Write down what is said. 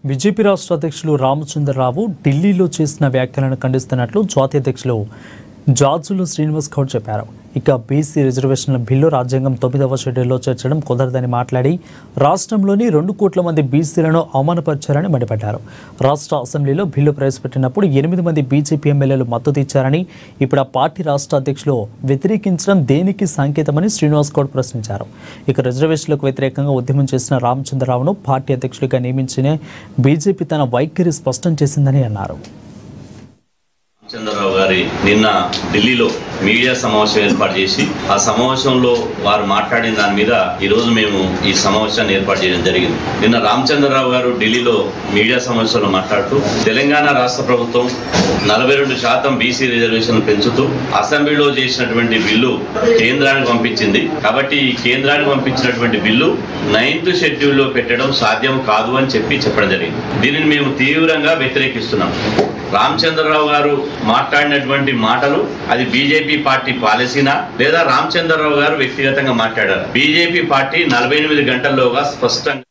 BJP రాష్ట్ర అధ్యక్షులు రామచంద్రరావు ఢిల్లీలో చేసిన వ్యాఖ్యలను ఖండిస్తున్నట్లు జాతీయ అధ్యక్షులు జార్జులు శ్రీనివాస్ గౌడ్ చెప్పారు. ఇక బీసీ రిజర్వేషన్ల బిల్లు రాజ్యాంగం 9వ షెడ్యూల్లో చేర్చడం కుదరదని మాట్లాడి రాష్ట్రంలోని 2 కోట్ల మంది బీసీలను అవమానపరిచారని మండిపడ్డారు. రాష్ట్ర అసెంబ్లీలో బిల్లు ప్రవేశపెట్టినప్పుడు 8 మంది బీజేపీ ఎమ్మెల్యేలు మద్దతు ఇచ్చారని, ఇప్పుడు ఆ పార్టీ రాష్ట్ర అధ్యక్షులు వ్యతిరేకించడం దేనికి సంకేతమని శ్రీనివాస్ గౌడ్ ప్రశ్నించారు. ఇక రిజర్వేషన్లకు వ్యతిరేకంగా ఉద్యమం చేసిన రామచంద్రరావును పార్టీ అధ్యక్షుడిగా నియమించిన బీజేపీ తన వైఖరి స్పష్టం చేసిందని అన్నారు. రామచంద్రరావు గారి నిన్న ఢిల్లీలో మీడియా సమావేశం ఏర్పాటు చేసి ఆ సమావేశంలో వారు మాట్లాడిన దాని మీద ఈరోజు మేము ఈ సమావేశాన్ని ఏర్పాటు చేయడం జరిగింది. నిన్న రామచంద్రరావు గారు ఢిల్లీలో మీడియా సమావేశంలో మాట్లాడుతూ తెలంగాణ రాష్ట్ర ప్రభుత్వం 42% బీసీ రిజర్వేషన్ పెంచుతూ అసెంబ్లీలో చేసినటువంటి బిల్లు కేంద్రానికి పంపించింది. కాబట్టి ఈ కేంద్రానికి పంపించినటువంటి బిల్లు 9th షెడ్యూల్లో పెట్టడం సాధ్యం కాదు అని చెప్పడం జరిగింది. దీనిని మేము తీవ్రంగా వ్యతిరేకిస్తున్నాం. రామచంద్రరావు గారు మాట్లాడినటువంటి మాటలు అది బీజేపీ పార్టీ పాలసీనా లేదా రామచంద్రరావు గారు వ్యక్తిగతంగా మాట్లాడారు? బీజేపీ పార్టీ 48 గంటల్లోగా స్పష్టంగా